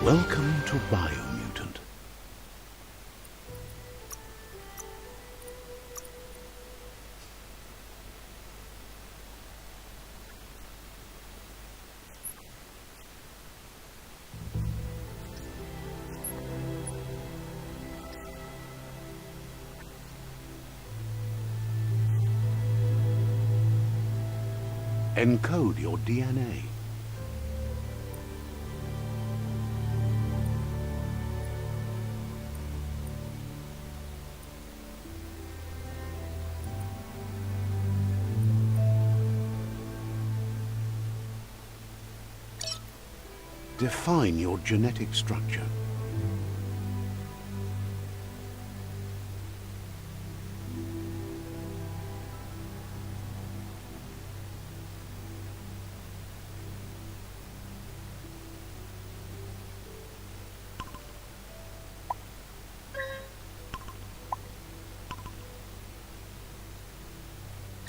Welcome to Biomutant. Encode your DNA. Define your genetic structure.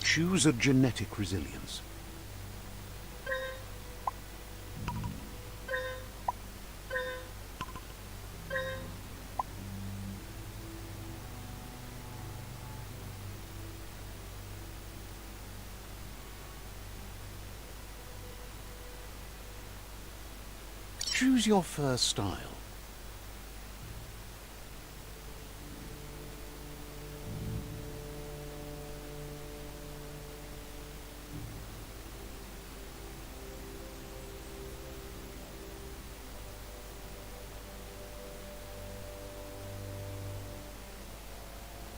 Choose a genetic resilience. Choose your first style.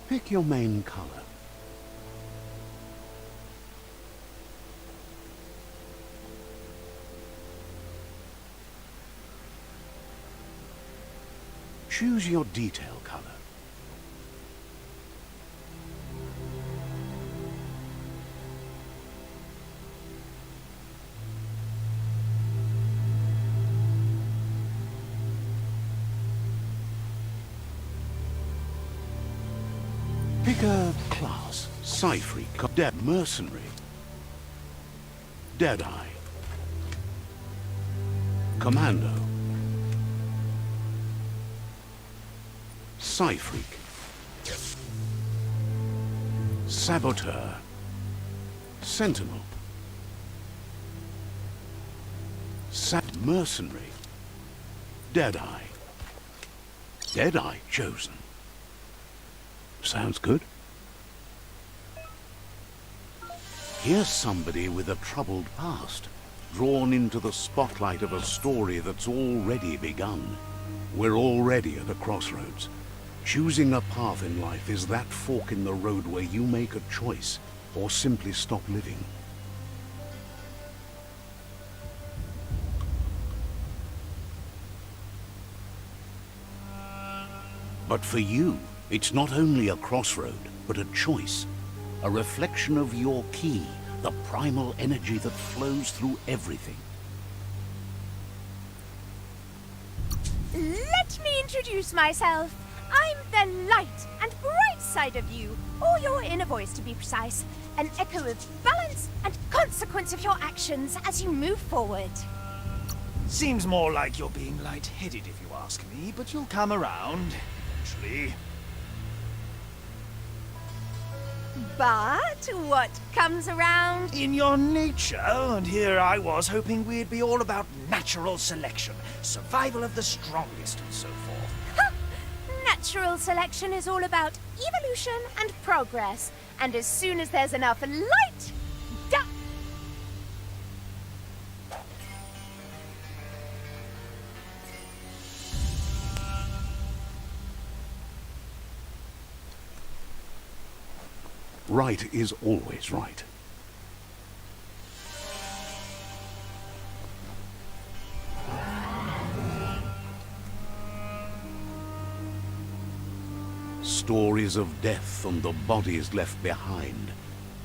Pick your main color. Choose your detail color. Pick a class. Psy-freak, dead mercenary, Deadeye, Commando, Psy-freak, Saboteur, Sentinel, Mercenary, Deadeye. Deadeye chosen. Sounds good. Here's somebody with a troubled past, drawn into the spotlight of a story that's already begun. We're already at a crossroads. Choosing a path in life is that fork in the road where you make a choice or simply stop living. But for you, it's not only a crossroad, but a choice. A reflection of your key, the primal energy that flows through everything. Let me introduce myself. I'm the light and bright side of you, or your inner voice to be precise. An echo of balance and consequence of your actions as you move forward. Seems more like you're being light-headed if you ask me, but you'll come around, eventually. But what comes around? In your nature, and here I was hoping we'd be all about natural selection, survival of the strongest and so forth. Ha! Natural selection is all about evolution and progress. And as soon as there's enough light, Right is always right. Stories of death and the bodies left behind.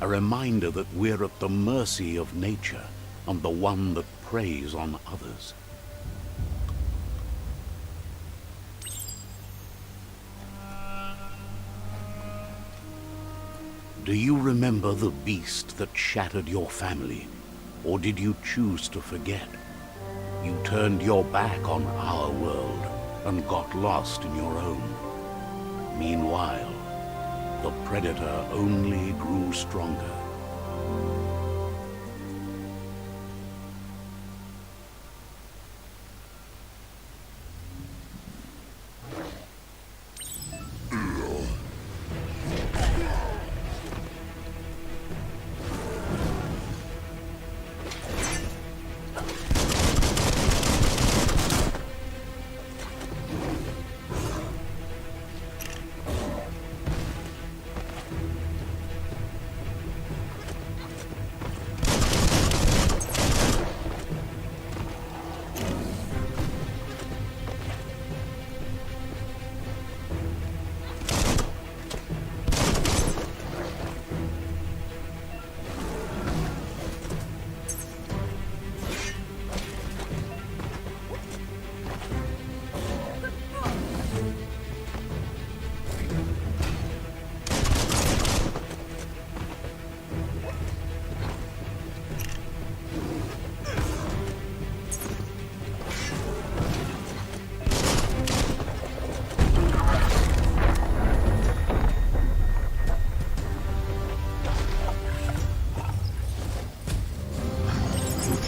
A reminder that we're at the mercy of nature and the one that preys on others. Do you remember the beast that shattered your family? Or did you choose to forget? You turned your back on our world and got lost in your own. Meanwhile, the Predator only grew stronger.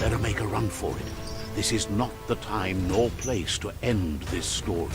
Better make a run for it. This is not the time nor place to end this story.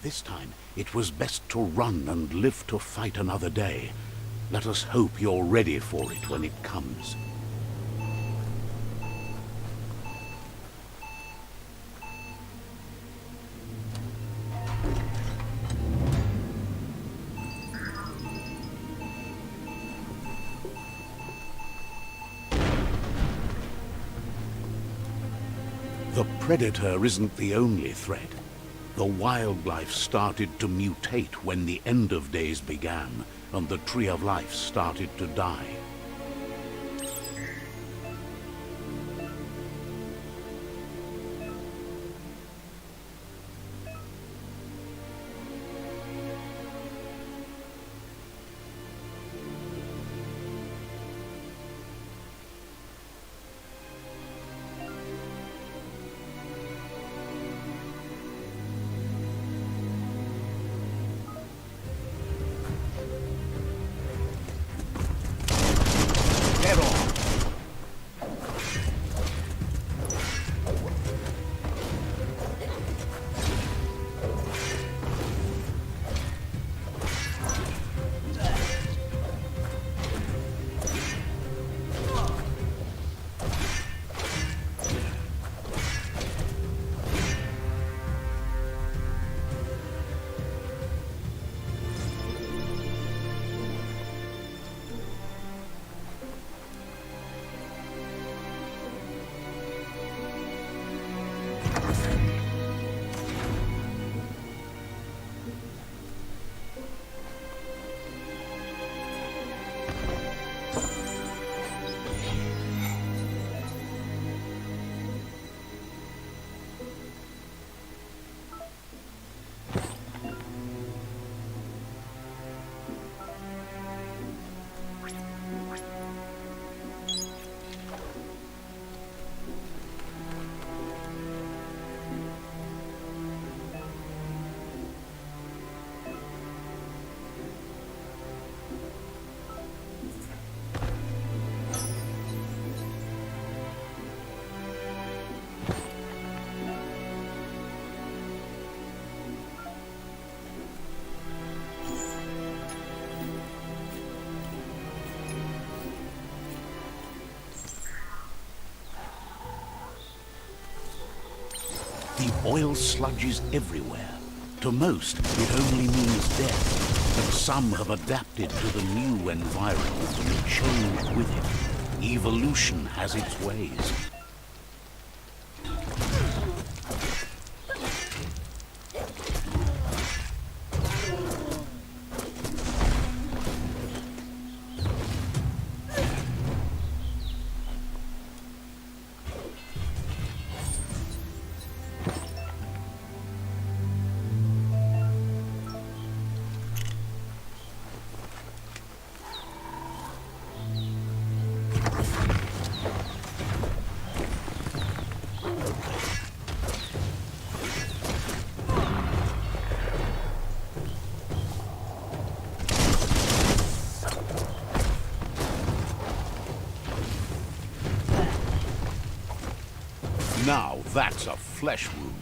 This time, it was best to run and live to fight another day. Let us hope you're ready for it when it comes. The Predator isn't the only threat. The wildlife started to mutate when the end of days began, and the Tree of Life started to die. The oil sludge is everywhere. To most, it only means death, and Some have adapted to the new environment and changed with it. Evolution has its ways. Now that's a flesh wound.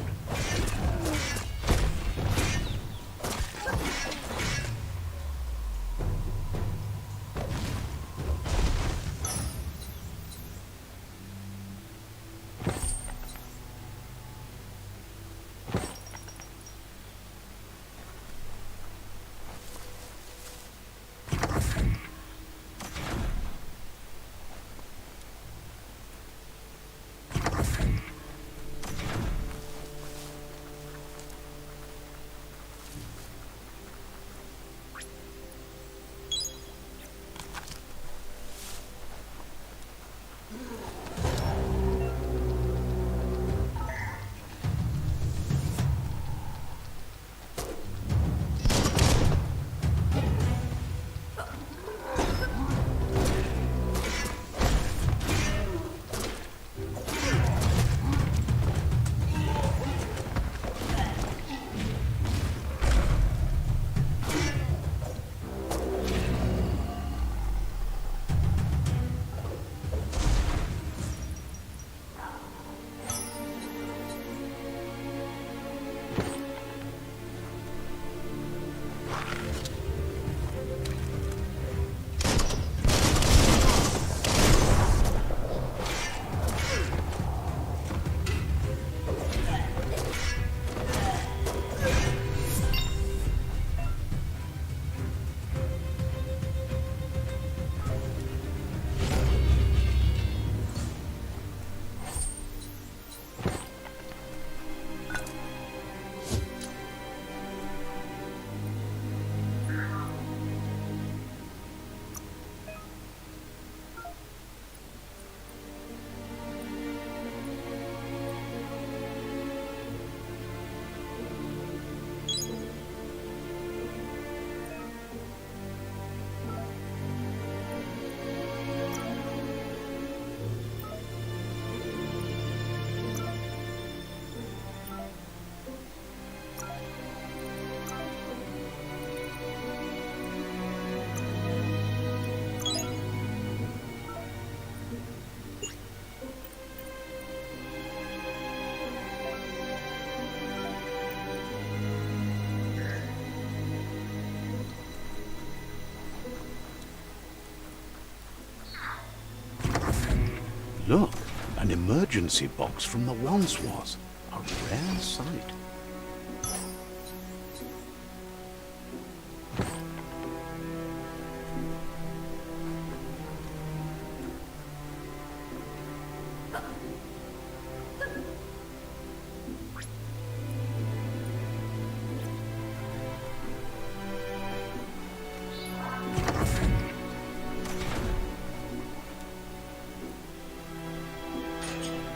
Look, an emergency box from the once was. A rare sight.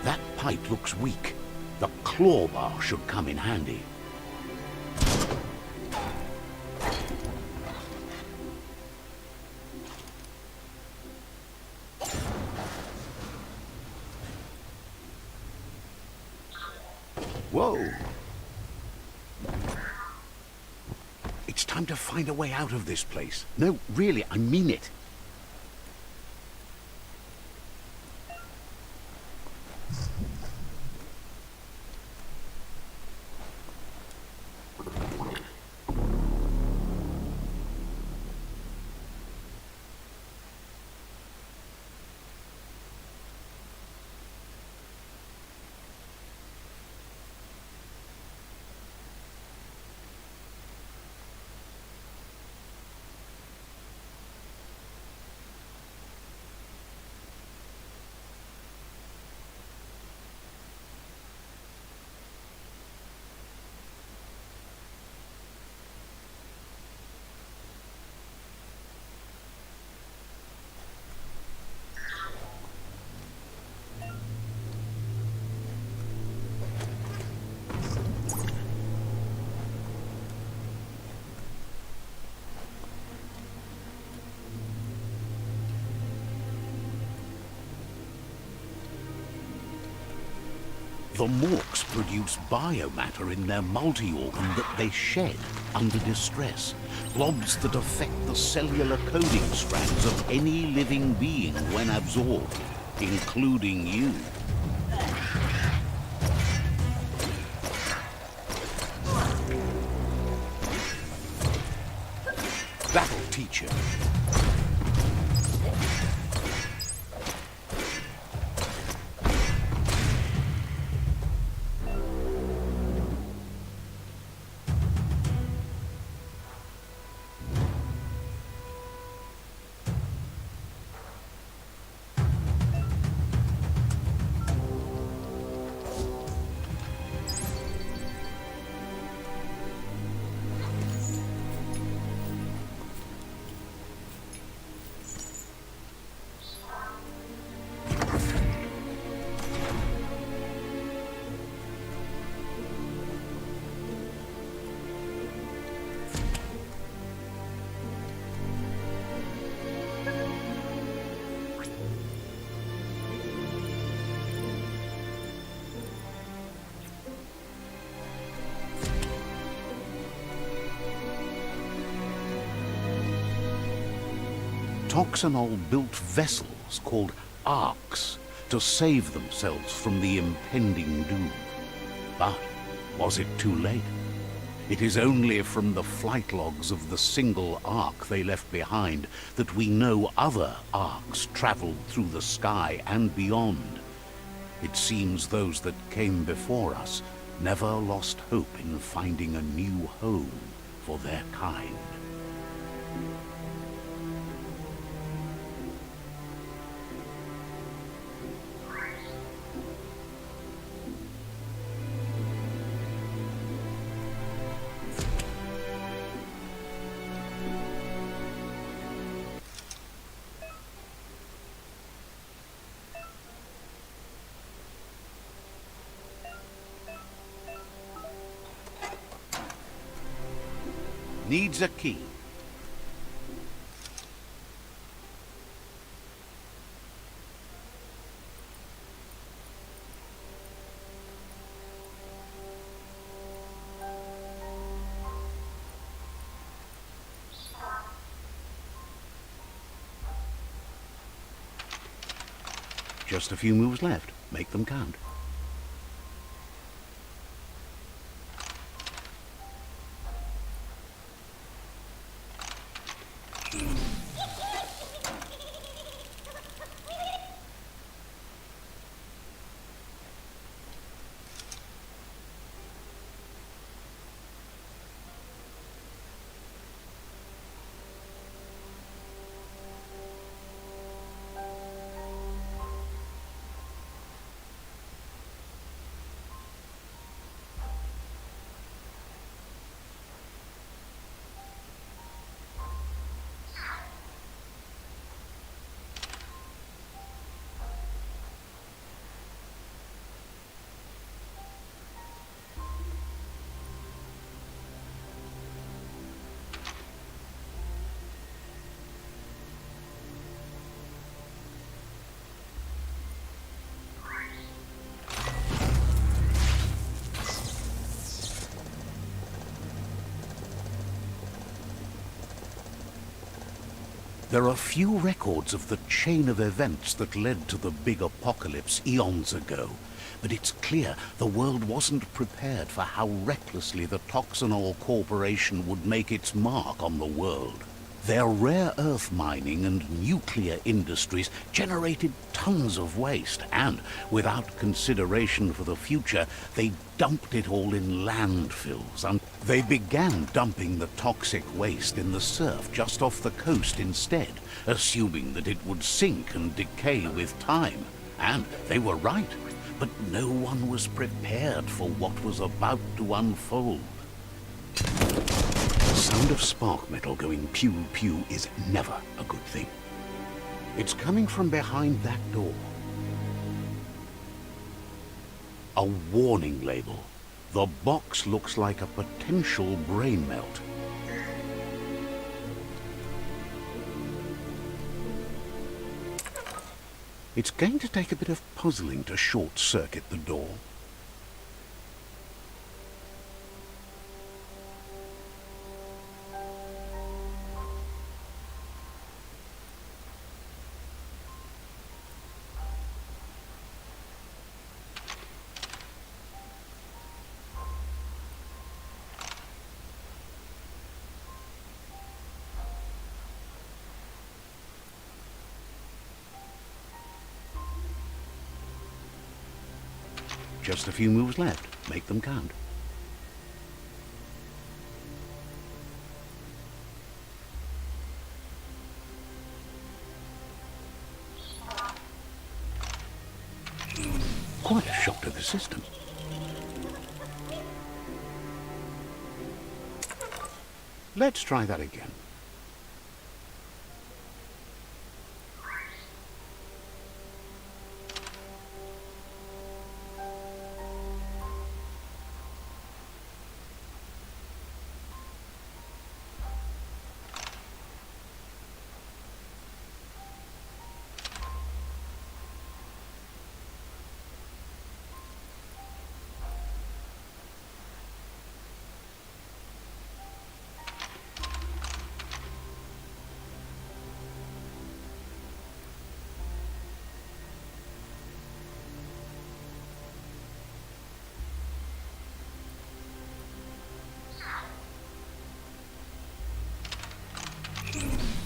That pipe looks weak. The claw bar should come in handy. Whoa! It's time to find a way out of this place. No, really, I mean it. The morks produce biomatter in their multi-organ that they shed under distress. Blobs that affect the cellular coding strands of any living being when absorbed, including you. That'll teach you. Toxanol built vessels called arks to save themselves from the impending doom. But was it too late? It is only from the flight logs of the single ark they left behind that we know other arks traveled through the sky and beyond. It seems those that came before us never lost hope in finding a new home for their kind. Needs a key. Just a few moves left. Make them count. There are few records of the chain of events that led to the big apocalypse eons ago, but it's clear the world wasn't prepared for how recklessly the Toxanol Corporation would make its mark on the world. Their rare earth mining and nuclear industries generated tons of waste, and without consideration for the future, they dumped it all in landfills. And they began dumping the toxic waste in the surf just off the coast instead, assuming that it would sink and decay with time. And they were right, but no one was prepared for what was about to unfold. The sound of spark metal going pew-pew is never a good thing. It's coming from behind that door. A warning label. The box looks like a potential brain melt. It's going to take a bit of puzzling to short-circuit the door. Just a few moves left. Make them count. Quite a shock to the system. Let's try that again.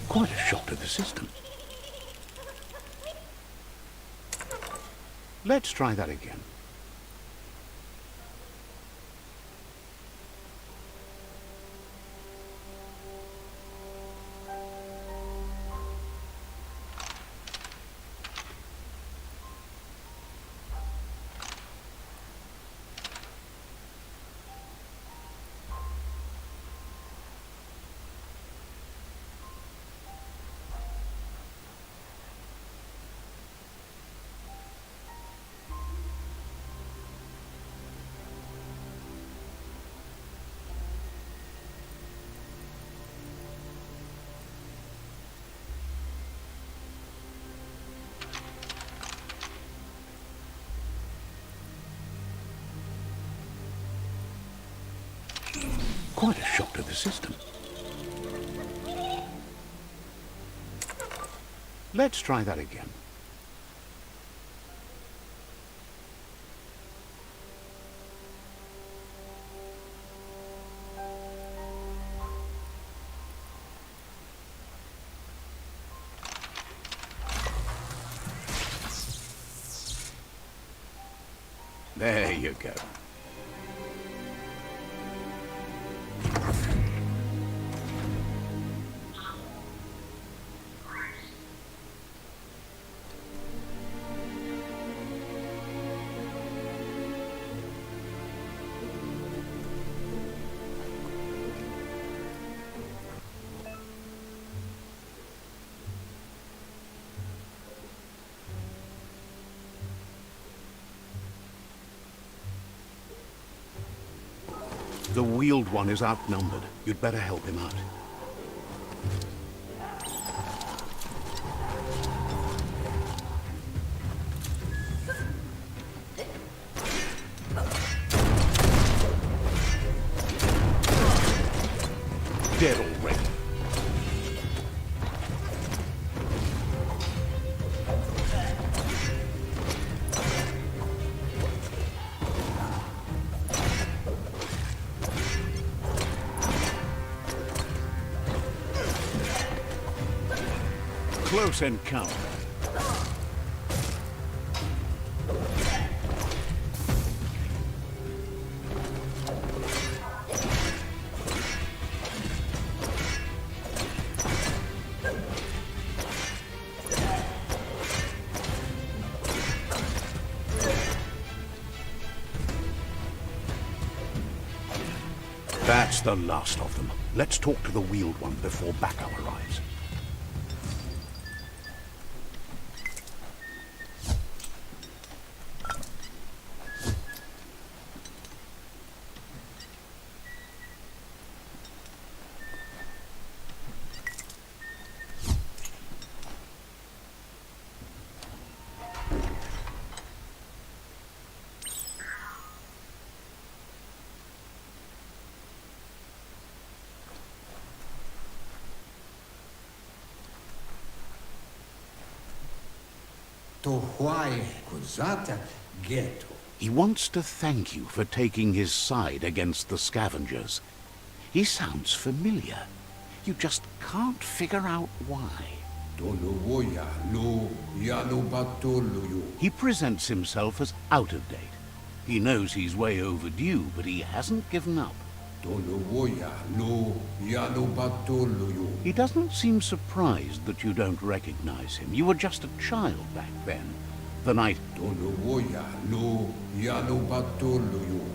Quite a shock to the system. Let's try that again. Quite a shock to the system. Let's try that again. There you go. The wheeled one is outnumbered. You'd better help him out. Dead already. Close encounter. That's the last of them. Let's talk to the wheeled one before backup arrives. He wants to thank you for taking his side against the scavengers. He sounds familiar. You just can't figure out why. He presents himself as out of date. He knows he's way overdue, but he hasn't given up. He doesn't seem surprised that you don't recognize him. You were just a child back then. The night...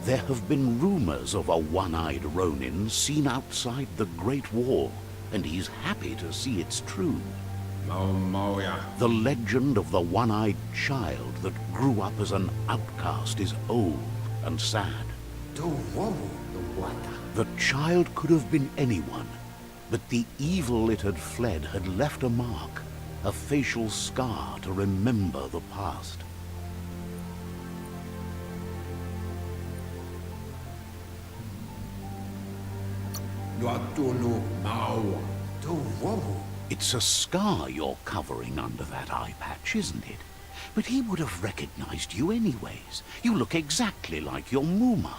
There have been rumors of a one-eyed Ronin seen outside the Great Wall, and he's happy to see it's true. The legend of the one-eyed child that grew up as an outcast is old and sad. The child could have been anyone, but the evil it had fled had left a mark, a facial scar to remember the past. It's a scar you're covering under that eye patch, isn't it? But he would have recognized you anyways. You look exactly like your Muma.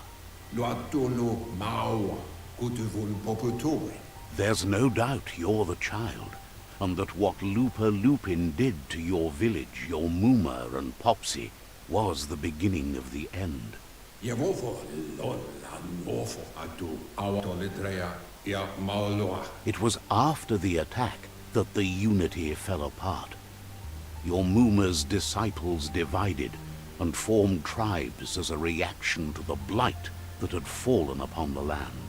There's no doubt you're the child, and that what Lupa Lupin did to your village, your Muma and Popsy, was the beginning of the end. It was after the attack that the unity fell apart. Your Muma's disciples divided and formed tribes as a reaction to the blight that had fallen upon the land.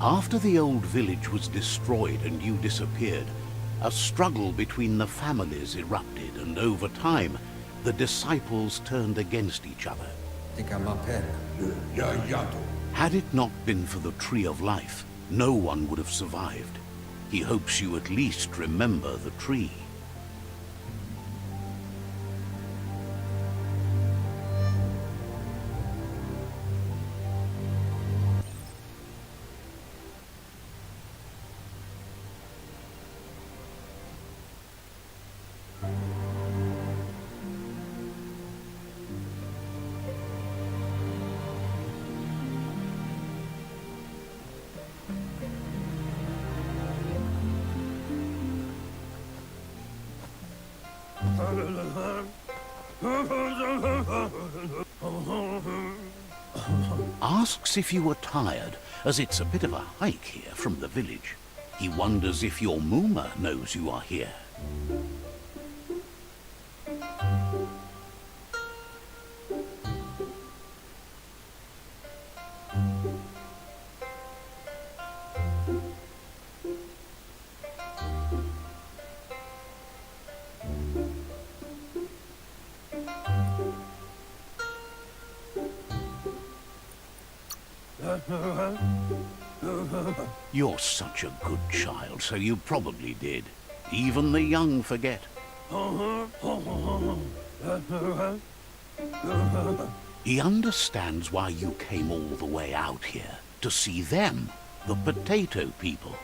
After the old village was destroyed and you disappeared, a struggle between the families erupted, and over time, the disciples turned against each other. Had it not been for the Tree of Life, no one would have survived. He hopes you at least remember the tree. Asks if you were tired, as it's a bit of a hike here from the village. He wonders if your Muma knows you are here. You're such a good child, so you probably did. Even the young forget. He understands why you came all the way out here, to see them, the potato people.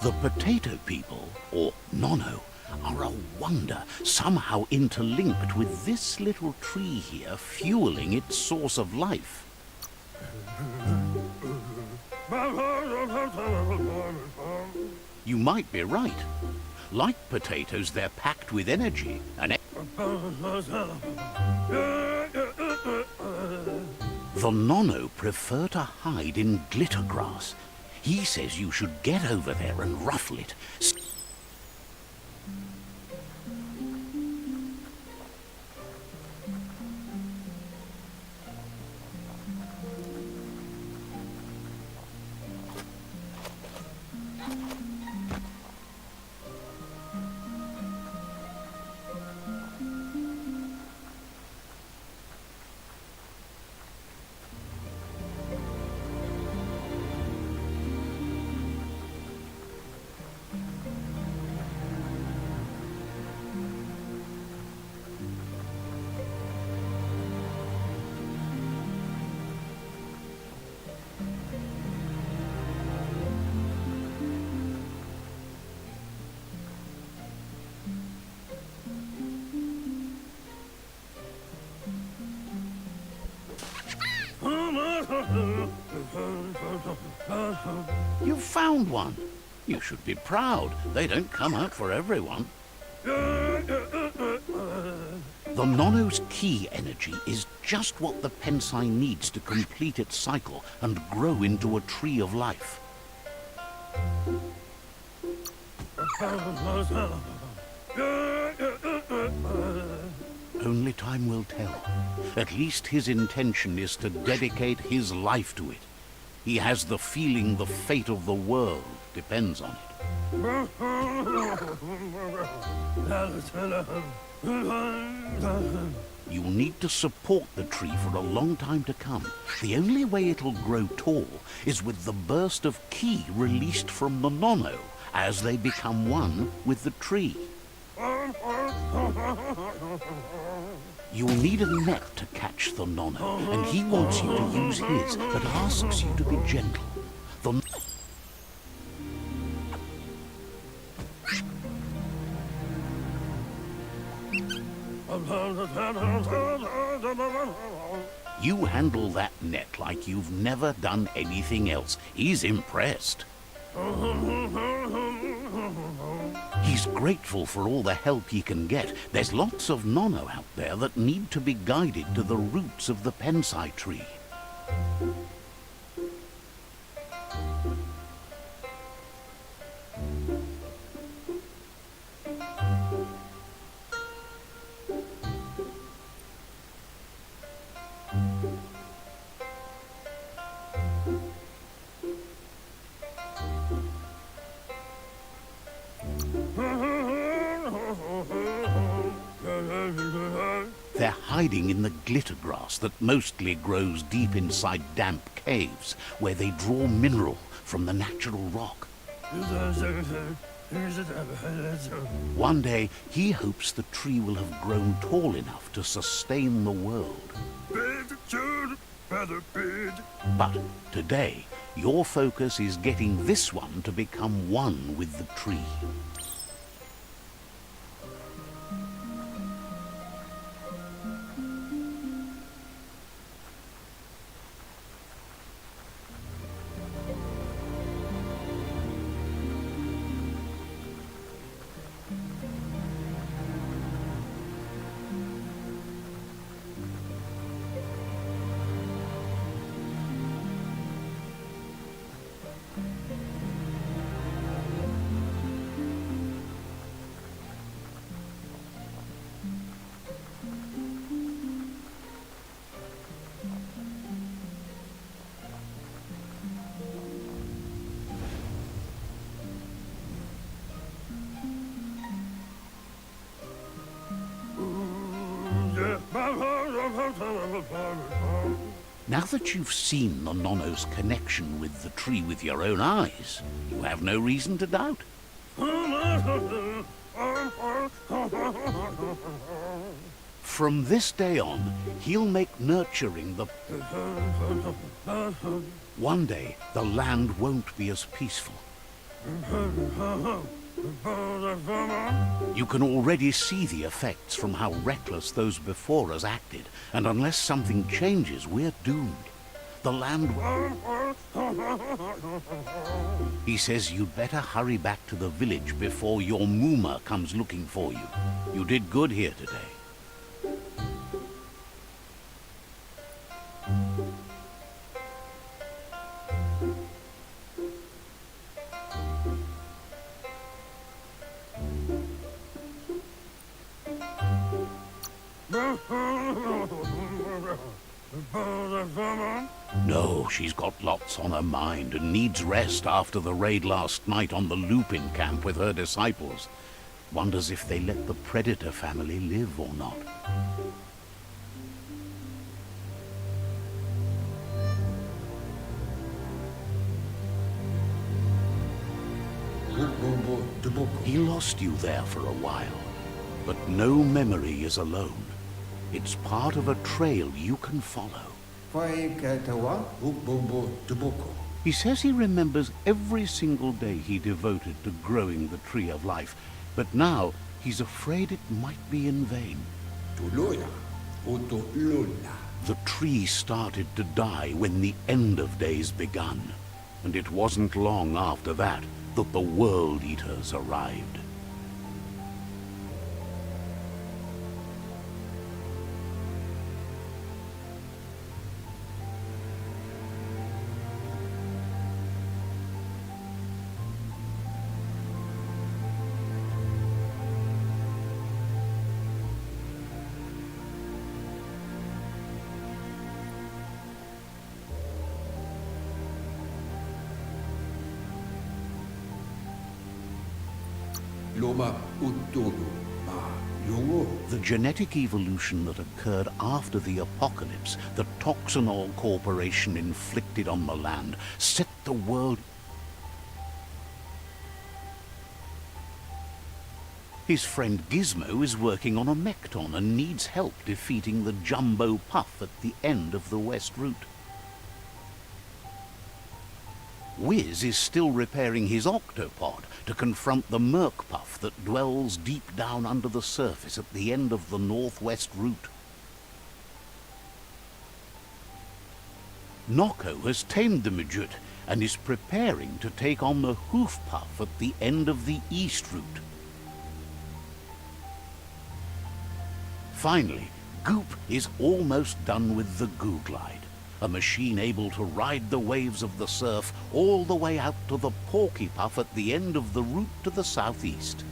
The potato people, or Nono, are a wonder, somehow interlinked with this little tree here, fueling its source of life. You might be right. Like potatoes, they're packed with energy and the Nono prefer to hide in glitter grass. He says you should get over there and ruffle it. You've found one. You should be proud. They don't come out for everyone. The Nono's key energy is just what the Pensai needs to complete its cycle and grow into a tree of life. Only time will tell. At least his intention is to dedicate his life to it. He has the feeling the fate of the world depends on it. You'll need to support the tree for a long time to come. The only way it'll grow tall is with the burst of ki released from the Nono as they become one with the tree. You'll need a net to catch the Nono, and he wants you to use his, but asks you to be gentle. The You handle that net like you've never done anything else. He's impressed. He's grateful for all the help he can get. There's lots of Nono out there that need to be guided to the roots of the Pensai tree. They're hiding in the glitter grass that mostly grows deep inside damp caves, where they draw mineral from the natural rock. One day, he hopes the tree will have grown tall enough to sustain the world. But today, your focus is getting this one to become one with the tree. Now that you've seen the Nono's connection with the tree with your own eyes, you have no reason to doubt. From this day on, he'll make nurturing the... One day, the land won't be as peaceful. You can already see the effects from how reckless those before us acted, and unless something changes, we're doomed. The land... He says you'd better hurry back to the village before your Muma comes looking for you. You did good here today. No, she's got lots on her mind and needs rest after the raid last night on the Lupin camp with her disciples. Wonders if they let the Predator family live or not. He lost you there for a while, but no memory is alone. It's part of a trail you can follow. He says he remembers every single day he devoted to growing the Tree of Life, but now he's afraid it might be in vain. The tree started to die when the end of days begun, and it wasn't long after that that the World Eaters arrived. The genetic evolution that occurred after the apocalypse that Toxanol Corporation inflicted on the land set the world... His friend Gizmo is working on a Mekton and needs help defeating the Jumbo Puff at the end of the West Route. Wiz is still repairing his octopod to confront the Merc Puff that dwells deep down under the surface at the end of the Northwest Route. Nocco has tamed the Midget and is preparing to take on the Hoof Puff at the end of the East Route. Finally, Goop is almost done with the Googlide, a machine able to ride the waves of the surf all the way out to the Porky Puff at the end of the route to the southeast.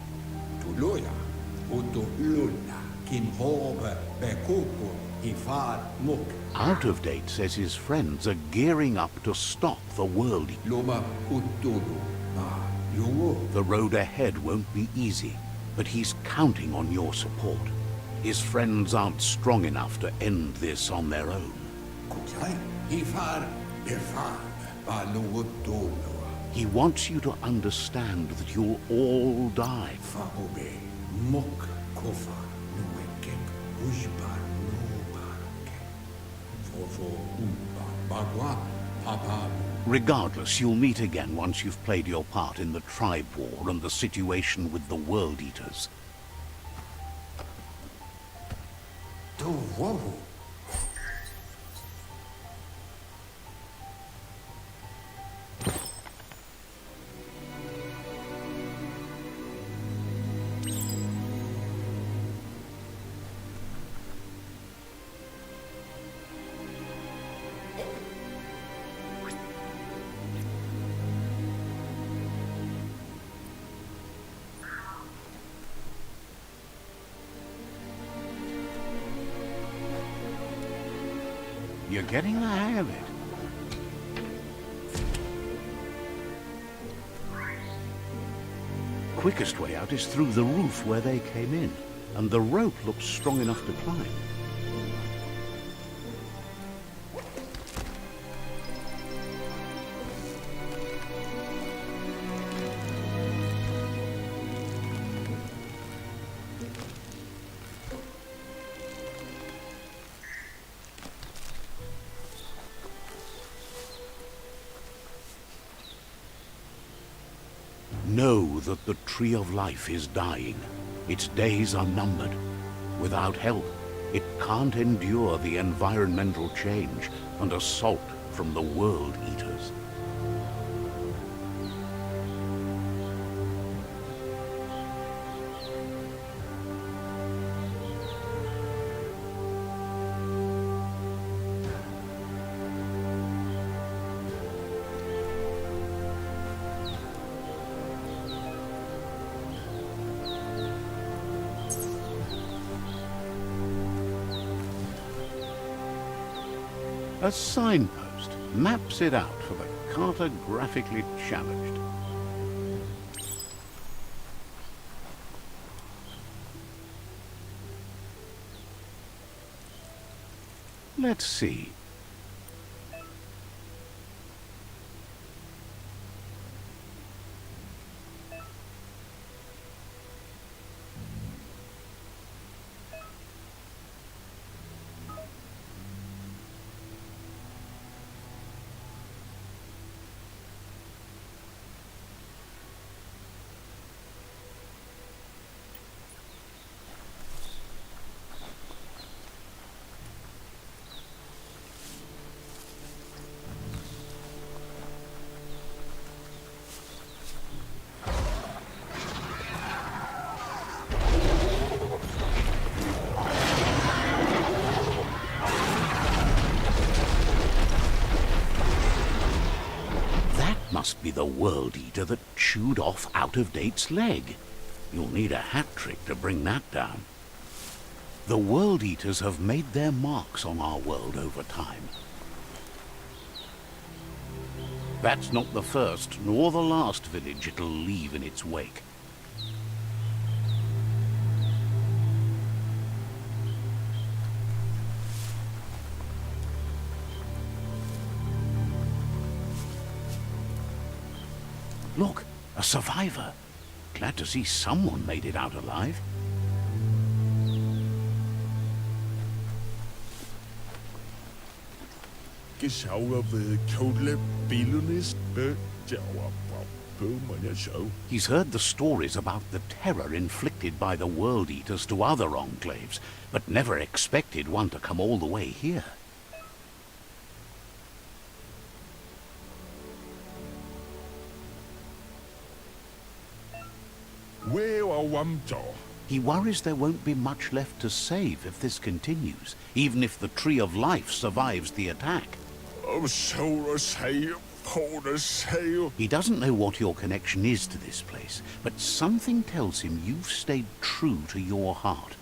Out of Date says his friends are gearing up to stop the World Eater. The road ahead won't be easy, but he's counting on your support. His friends aren't strong enough to end this on their own. He wants you to understand that you'll all die. Regardless, you'll meet again once you've played your part in the tribe war and the situation with the World Eaters. You're getting the hang of it. Quickest way out is through the roof where they came in, and the rope looks strong enough to climb. Know that the Tree of Life is dying. Its days are numbered. Without help, it can't endure the environmental change and assault from the World Eaters. A signpost maps it out for the cartographically challenged. Let's see. must be the World Eater that chewed off Out-of-Date's leg. You'll need a hat trick to bring that down. The World Eaters have made their marks on our world over time. That's not the first nor the last village it'll leave in its wake. Look, a survivor. Glad to see someone made it out alive. He's heard the stories about the terror inflicted by the World Eaters to other enclaves, but never expected one to come all the way here. He worries there won't be much left to save if this continues, even if the Tree of Life survives the attack. He doesn't know what your connection is to this place, but something tells him you've stayed true to your heart.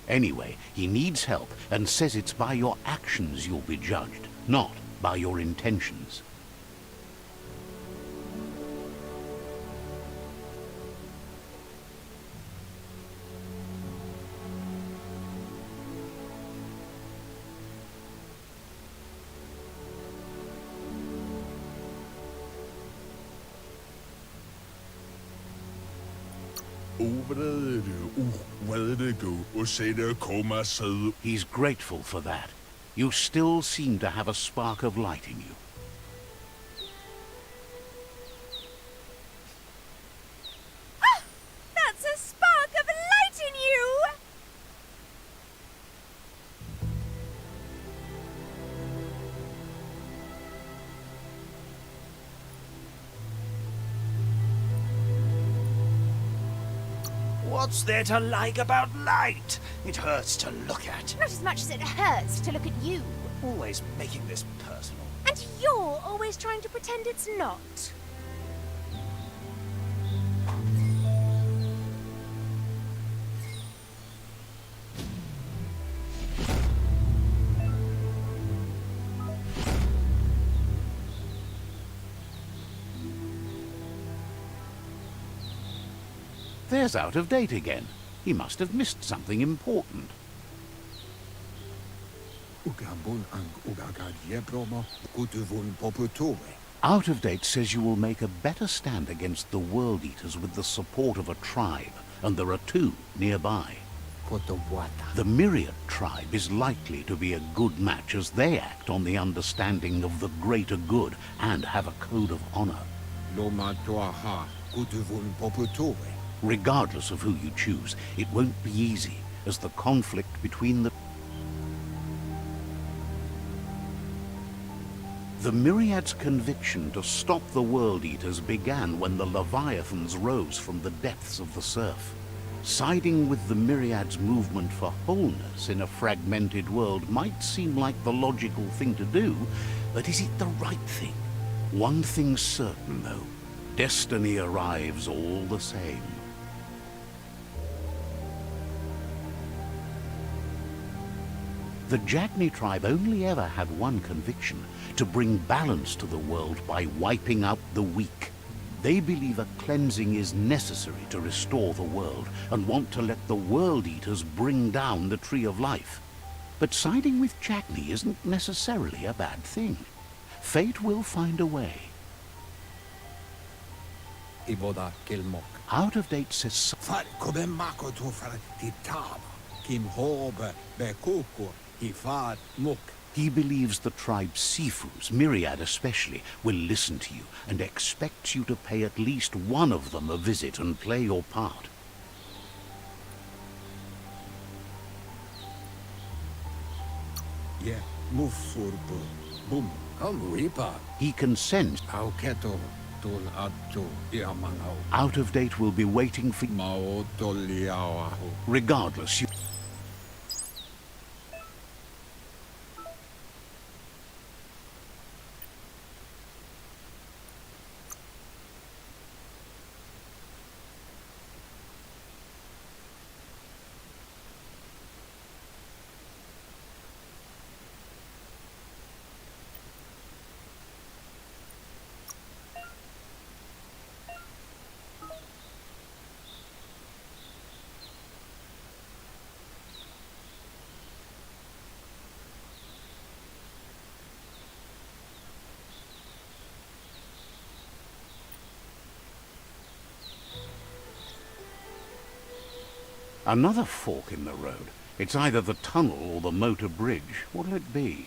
Anyway, he needs help and says it's by your actions you'll be judged, not by your intentions. He's grateful for that. You still seem to have a spark of light in you. Ah! That's a spark of light in you! What's there to like about light? It hurts to look at. Not as much as it hurts to look at you. Always making this personal. And you're always trying to pretend it's not. There's Out-of-Date again. He must have missed something important. Out-of-Date says you will make a better stand against the World Eaters with the support of a tribe, and there are two nearby. The Myriad tribe is likely to be a good match as they act on the understanding of the greater good and have a code of honor. Regardless of who you choose, it won't be easy, as the conflict between the Myriad's conviction to stop the World Eaters began when the Leviathans rose from the depths of the surf. Siding with the Myriad's movement for wholeness in a fragmented world might seem like the logical thing to do, but is it the right thing? One thing's certain, though. Destiny arrives all the same. The Jagni tribe only ever had one conviction: to bring balance to the world by wiping out the weak. They believe a cleansing is necessary to restore the world, and want to let the World Eaters bring down the Tree of Life. But siding with Jagni isn't necessarily a bad thing. Fate will find a way. Out-of-Date says he believes the tribe Sifus, Myriad especially, will listen to you and expects you to pay at least one of them a visit and play your part. He consents. Out-of-Date will be waiting for you. Regardless, you... Another fork in the road. It's either the tunnel or the motor bridge. What'll it be?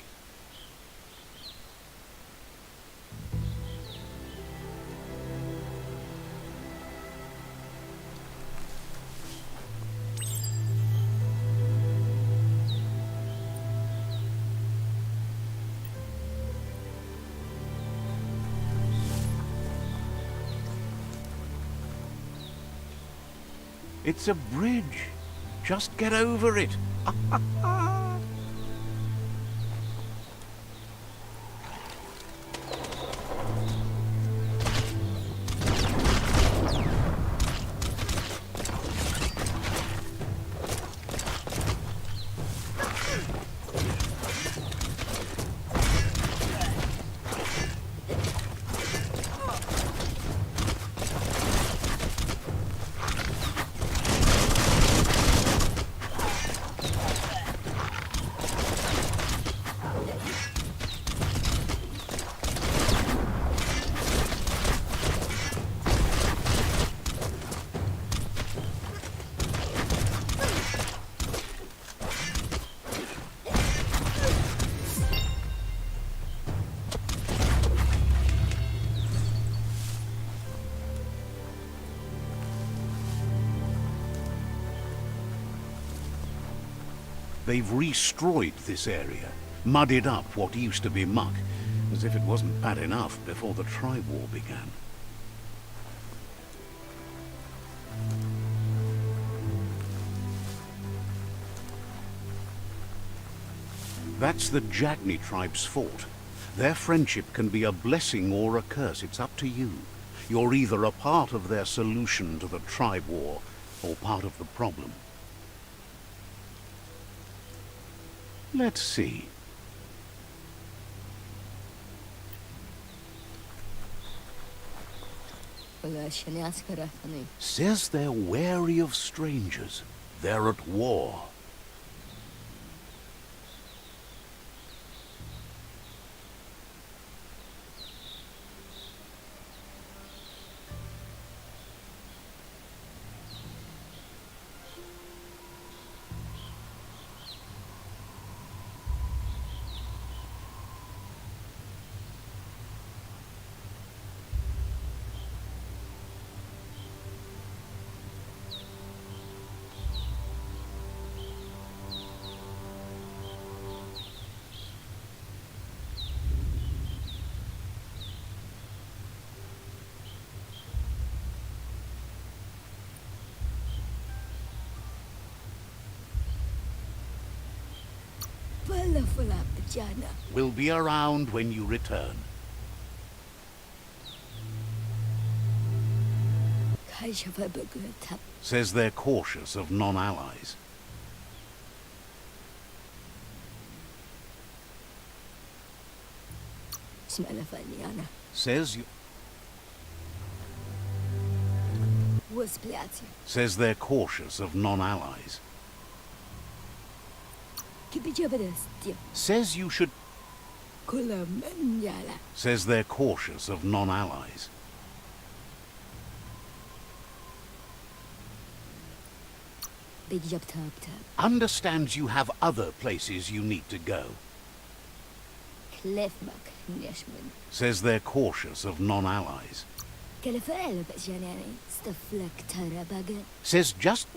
It's a bridge. Just get over it. They've restroyed this area, muddied up what used to be muck, as if it wasn't bad enough before the tribe war began. That's the Jagni tribe's fort. Their friendship can be a blessing or a curse. It's up to you. You're either a part of their solution to the tribe war, or part of the problem. Let's see. Says they're wary of strangers. They're at war. We'll be around when you return. Says they're cautious of non-allies. Says you... Says they're cautious of non-allies. Says you should... Says they're cautious of non-allies. Understands you have other places you need to go. Says they're cautious of non-allies. Says just...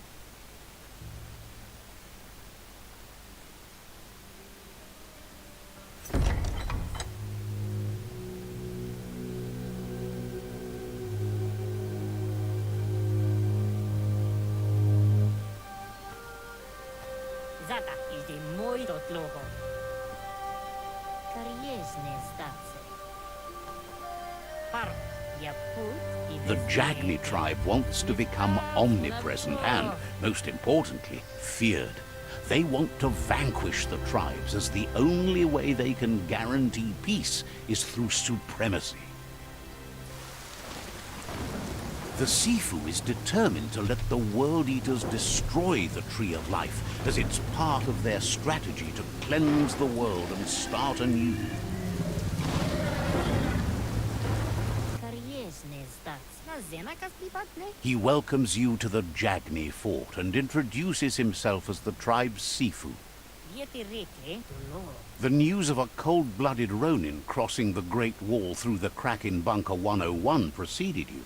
The Jagni tribe wants to become omnipresent and, most importantly, feared. They want to vanquish the tribes, as the only way they can guarantee peace is through supremacy. The Sifu is determined to let the World Eaters destroy the Tree of Life, as it's part of their strategy to cleanse the world and start anew. He welcomes you to the Jagni fort and introduces himself as the tribe's Sifu. The news of a cold-blooded Ronin crossing the Great Wall through the crack in Bunker 101 preceded you.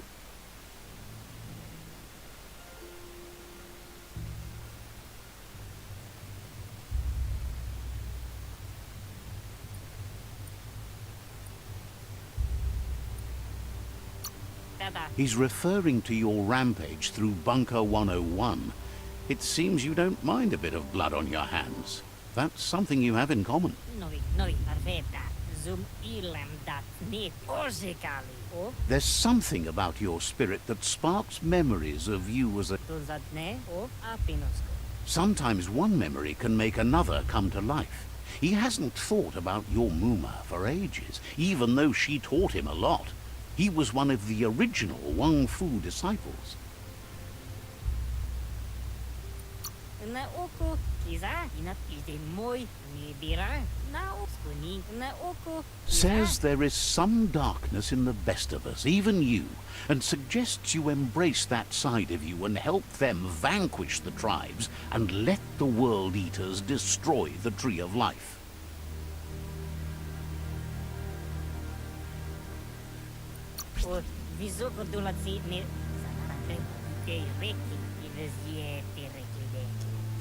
He's referring to your rampage through Bunker 101. It seems you don't mind a bit of blood on your hands. That's something you have in common. There's something about your spirit that sparks memories of you as a... Sometimes one memory can make another come to life. He hasn't thought about your Muma for ages, even though she taught him a lot. He was one of the original Wang Fu disciples. Says there is some darkness in the best of us, even you, and suggests you embrace that side of you and help them vanquish the tribes and let the World Eaters destroy the Tree of Life.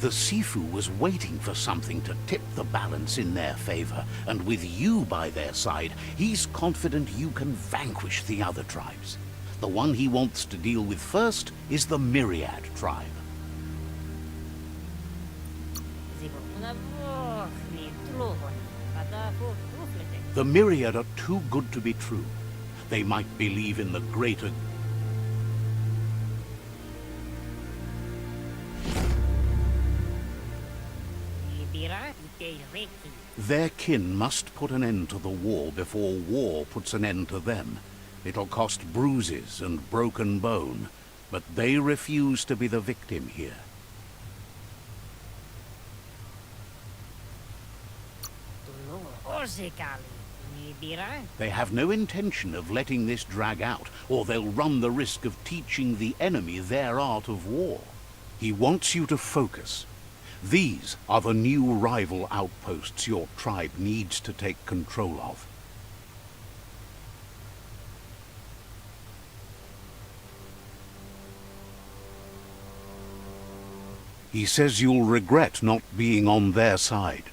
The Sifu was waiting for something to tip the balance in their favor, and with you by their side, he's confident you can vanquish the other tribes. The one he wants to deal with first is the Myriad tribe. The Myriad are too good to be true. They might believe in the greater... Their kin must put an end to the war before war puts an end to them. It'll cost bruises and broken bone, but they refuse to be the victim here. They have no intention of letting this drag out, or they'll run the risk of teaching the enemy their art of war. He wants you to focus. These are the new rival outposts your tribe needs to take control of. He says you'll regret not being on their side.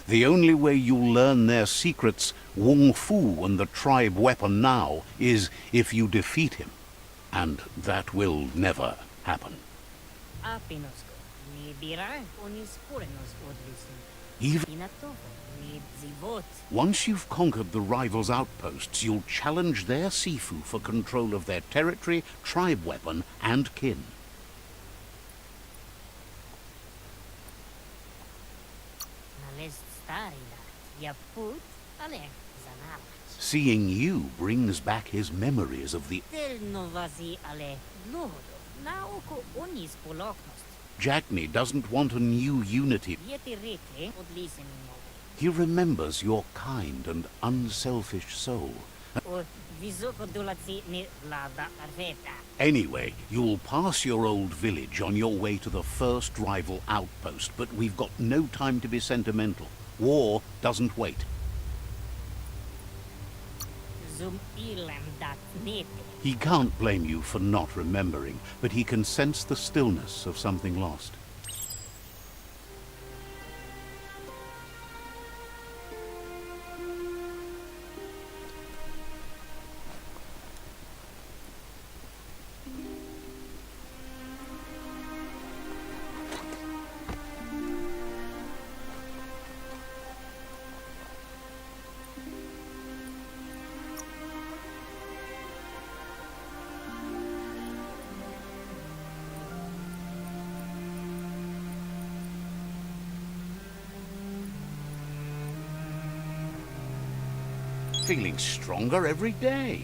The only way you'll learn their secrets, Wung Fu and the tribe weapon now, is if you defeat him. And that will never happen. Even once you've conquered the rivals' outposts, you'll challenge their Sifu for control of their territory, tribe weapon, and kin. Seeing you brings back his memories of the... Jagni doesn't want a new unity. He remembers your kind and unselfish soul. Anyway, you'll pass your old village on your way to the first rival outpost, but we've got no time to be sentimental. War doesn't wait. He can't blame you for not remembering, but he can sense the stillness of something lost. Feeling stronger every day.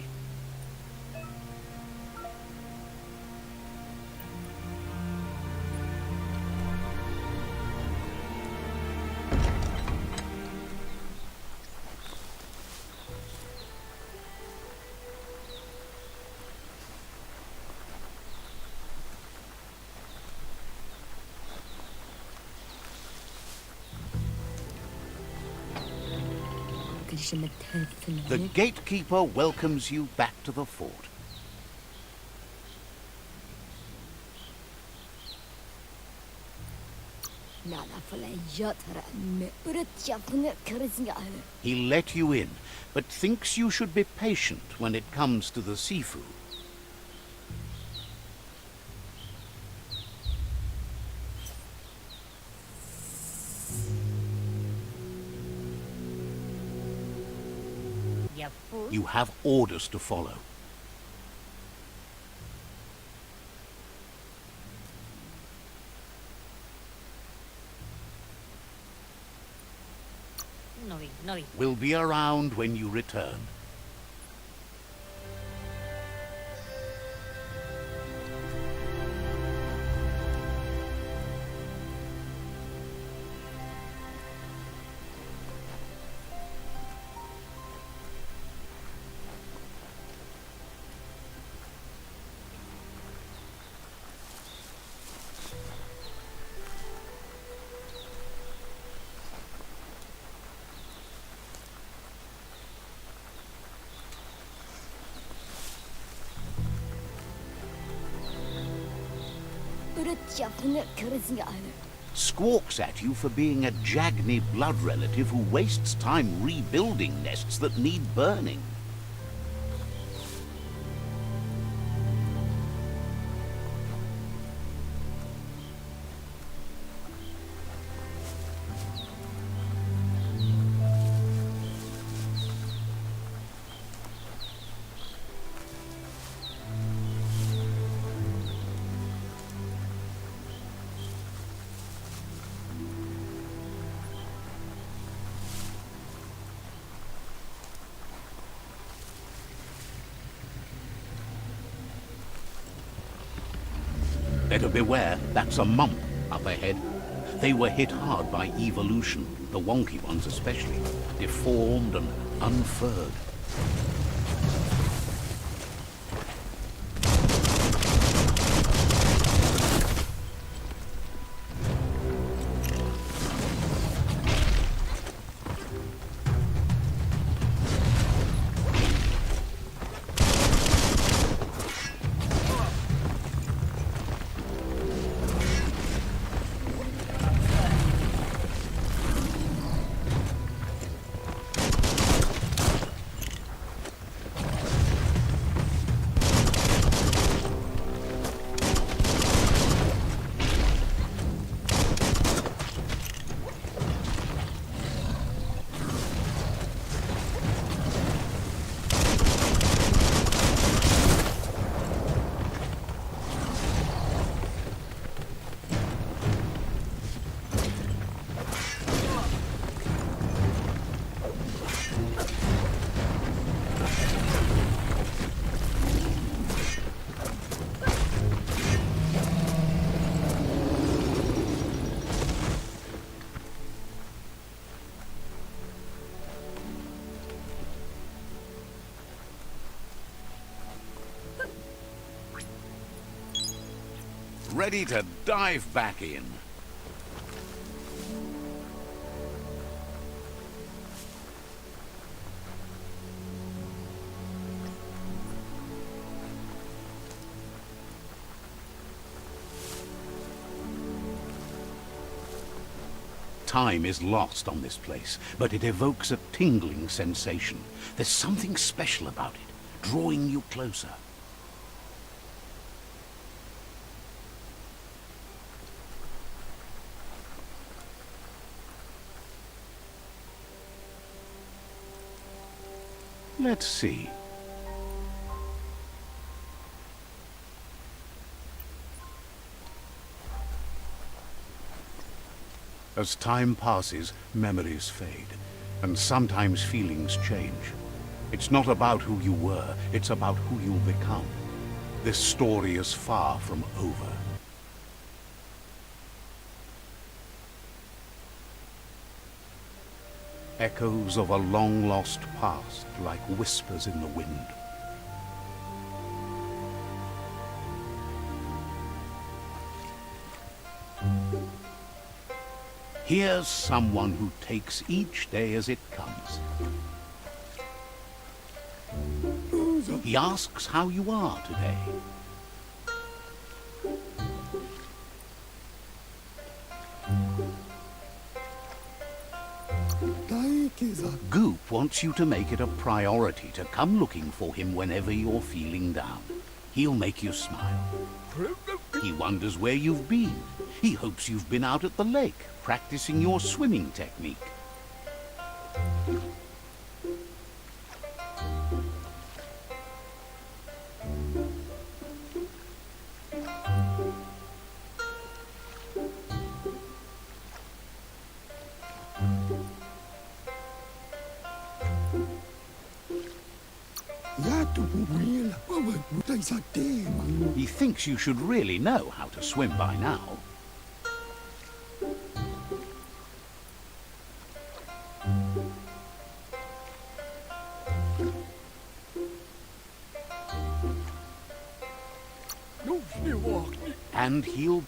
The gatekeeper welcomes you back to the fort. He let you in, but thinks you should be patient when it comes to the seafood. You have orders to follow. We'll be around when you return. Squawks at you for being a Jagni blood relative who wastes time rebuilding nests that need burning. Better beware, that's a mump up ahead. They were hit hard by evolution, the wonky ones especially, deformed and unfurred. Ready to dive back in. Time is lost on this place, but it evokes a tingling sensation. There's something special about it, drawing you closer. Let's see. As time passes, memories fade, and sometimes feelings change. It's not about who you were, it's about who you'll become. This story is far from over. Echoes of a long-lost past, like whispers in the wind. Here's someone who takes each day as it comes. He asks how you are today. Goop wants you to make it a priority to come looking for him whenever you're feeling down. He'll make you smile. He wonders where you've been. He hopes you've been out at the lake, practicing your swimming technique. He thinks you should really know how to swim by now. And he'll...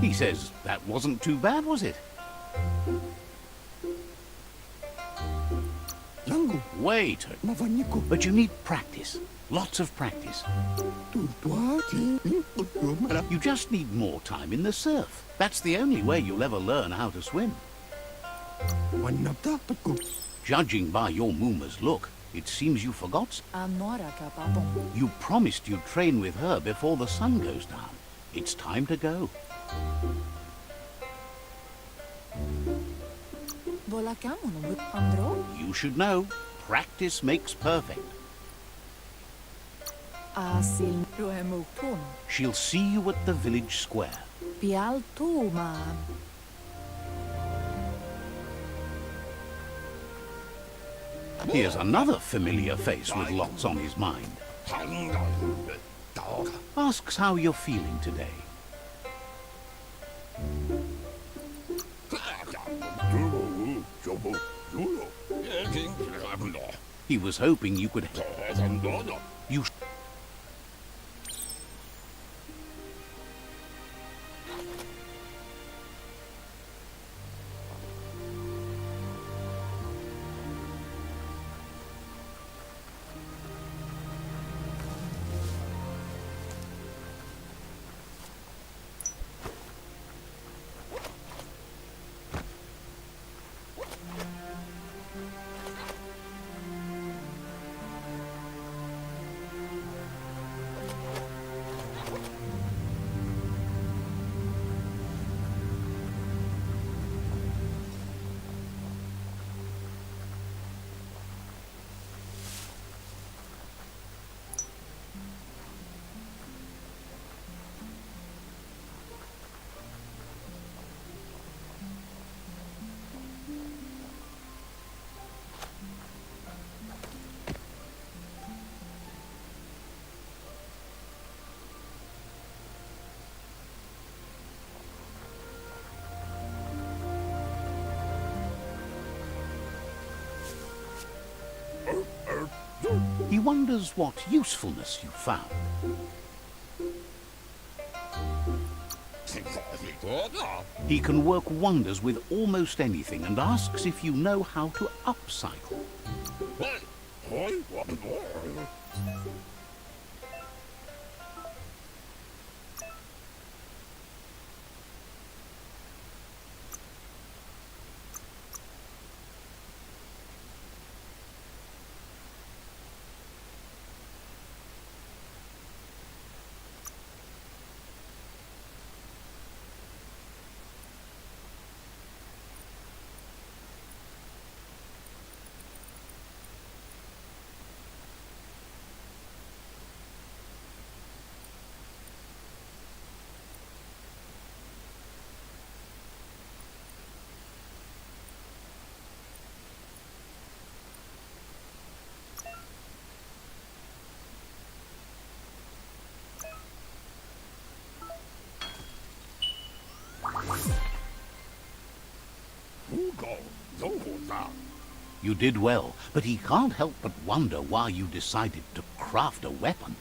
He says that wasn't too bad, was it? Wait, but you need practice. Lots of practice. You just need more time in the surf. That's the only way you'll ever learn how to swim. Judging by your Mooma's look, it seems you forgot. You promised you'd train with her before the sun goes down. It's time to go. You should know. Practice makes perfect. She'll see you at the village square. Here's another familiar face with lots on his mind. Asks how you're feeling today. He was hoping you could... You... He wonders what usefulness you found. He can work wonders with almost anything and asks if you know how to upcycle. You did well, but he can't help but wonder why you decided to craft a weapon.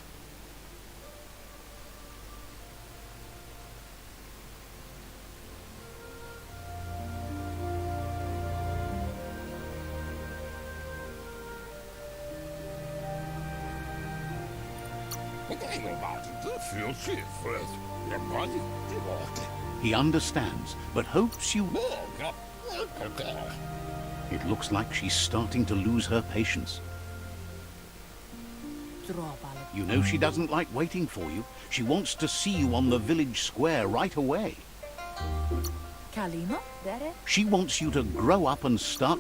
He understands, but hopes you... It looks like she's starting to lose her patience. You know she doesn't like waiting for you. She wants to see you on the village square right away. She wants you to grow up and start...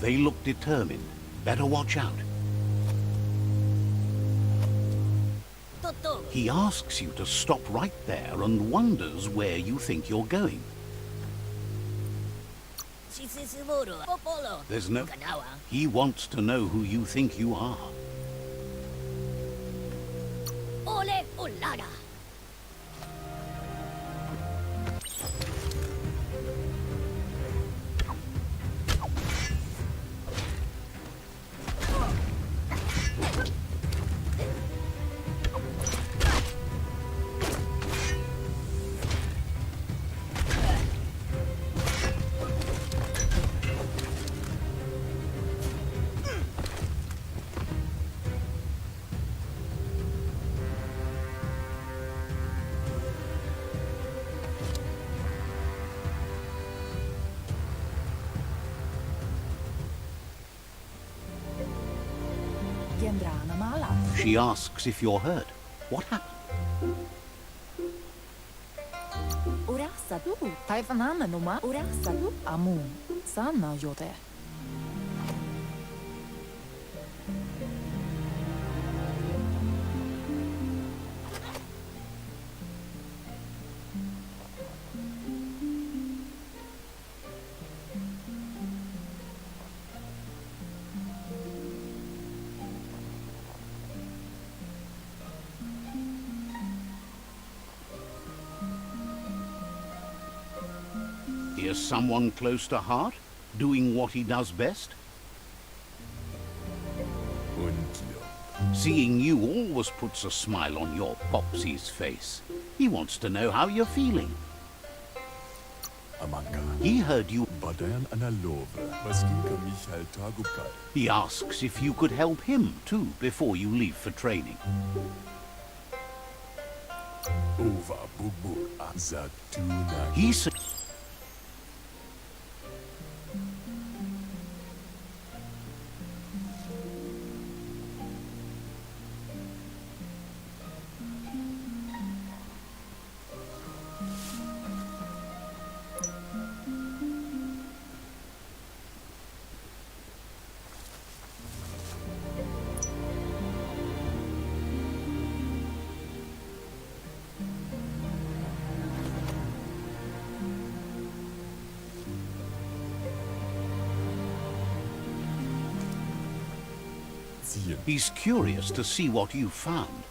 They look determined. Better watch out. He asks you to stop right there and wonders where you think you're going. There's no... He wants to know who you think you are. She asks if you're hurt. What happened? Is someone close to heart, doing what he does best? Seeing you always puts a smile on your Popsy's face. He wants to know how you're feeling. He heard you. He asks if you could help him too before you leave for training. He said... He's curious to see what you found.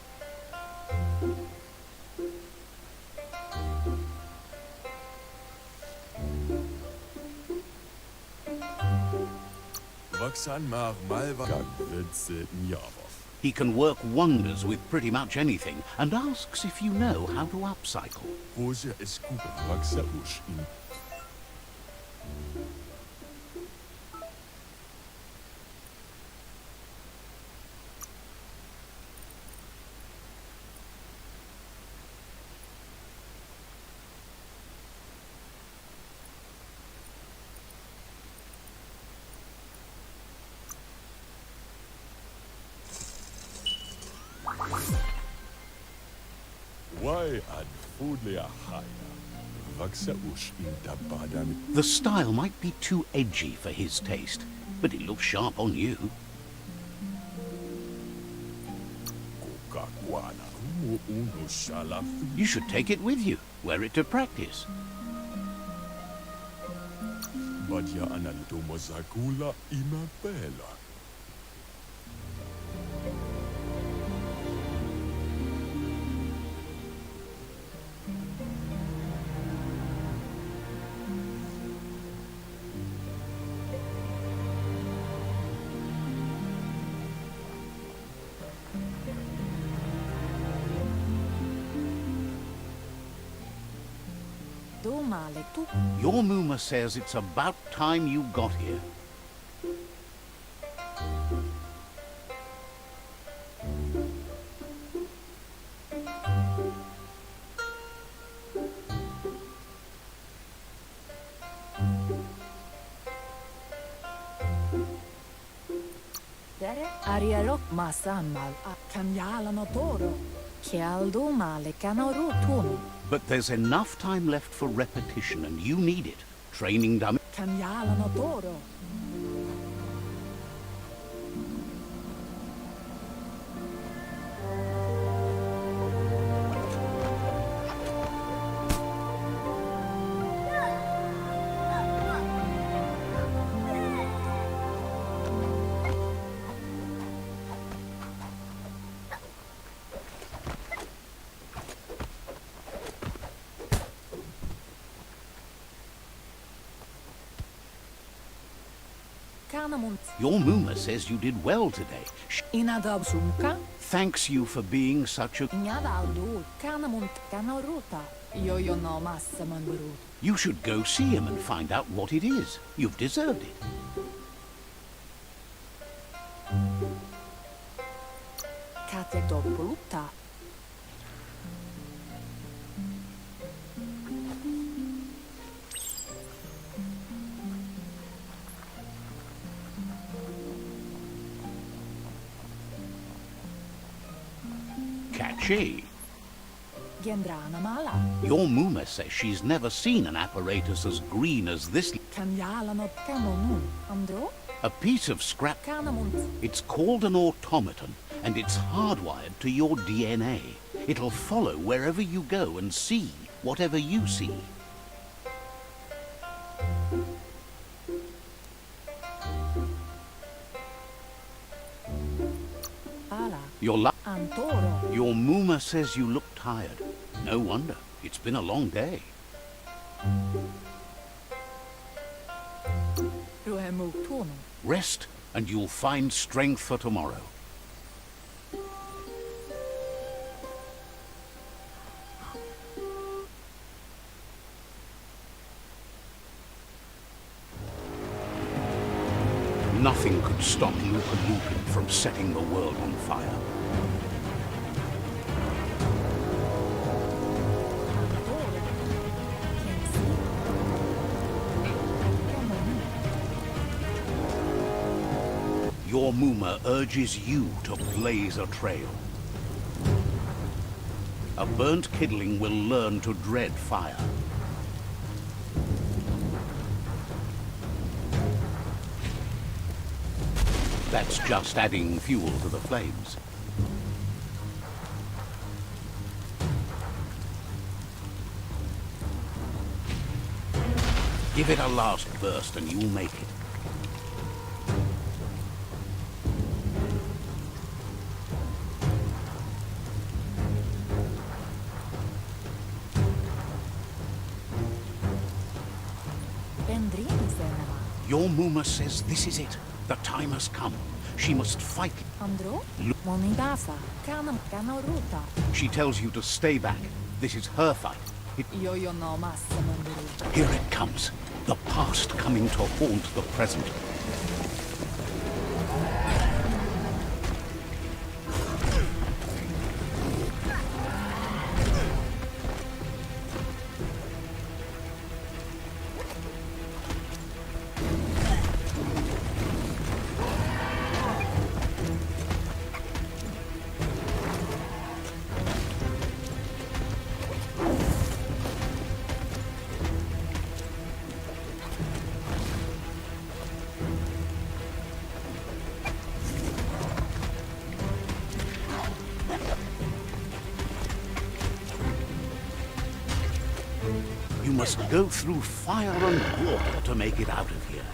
He can work wonders with pretty much anything and asks if you know how to upcycle. The style might be too edgy for his taste, but it looks sharp on you. You should take it with you, wear it to practice. Badya analitomo zakula imabela. Your Muma says it's about time you got here. Ariarok masamal kanyala no toro. Kialdo male kanoroton. But there's enough time left for repetition, and you need it. Training dummy. Kanyala no toro. Your Muma says you did well today. Inadabsunka. Thanks you for being such a... Nyadaldo kanamunt kanarota. Yo no massa manburu. You should go see him and find out what it is. You've deserved it. Katja doppuluta. Catchy. Gendrana mala. Your Muma says she's never seen an apparatus as green as this. Kanyala no kanonun. Andro? A piece of scrap. Kanamunt. It's called an automaton, and it's hardwired to your DNA. It'll follow wherever you go and see whatever you see. Antoro. Your Muma says you look tired. No wonder. It's been a long day. Rest, and you'll find strength for tomorrow. Nothing could stop Lupa Lupin from setting the world on fire. Your Muma urges you to blaze a trail. A burnt kidling will learn to dread fire. That's just adding fuel to the flames. Give it a last burst and you'll make it. Your Muma says this is it. The time has come. She must fight. Andro? Monidasa. Kanam kanaruta. She tells you to stay back. This is her fight. Yo no massa manburu. Here it comes. The past coming to haunt the present. You must go through fire and water to make it out of here.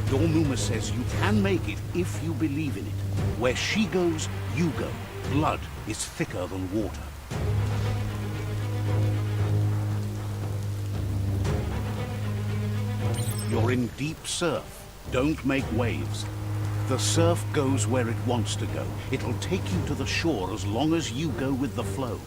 Biomutant says you can make it if you believe in it. Where she goes, you go. Blood is thicker than water. You're in deep surf. Don't make waves. The surf goes where it wants to go. It'll take you to the shore as long as you go with the flow.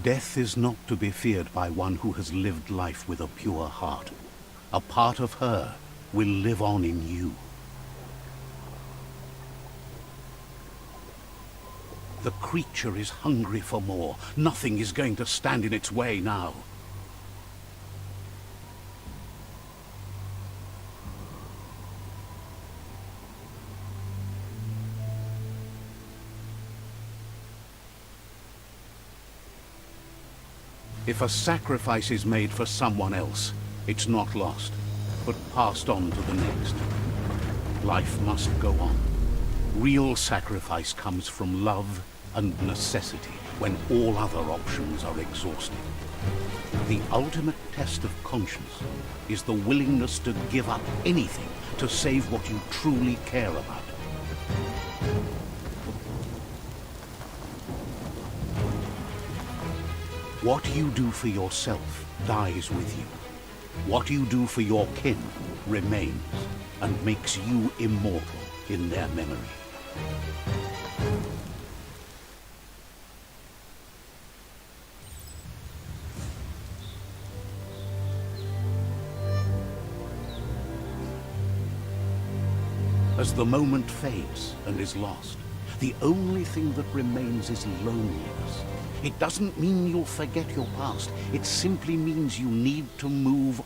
Death is not to be feared by one who has lived life with a pure heart. A part of her will live on in you. The creature is hungry for more. Nothing is going to stand in its way now. If a sacrifice is made for someone else, it's not lost, but passed on to the next. Life must go on. Real sacrifice comes from love and necessity when all other options are exhausted. The ultimate test of conscience is the willingness to give up anything to save what you truly care about. What you do for yourself dies with you. What you do for your kin remains and makes you immortal in their memory. As the moment fades and is lost, the only thing that remains is loneliness. It doesn't mean you'll forget your past. It simply means you need to move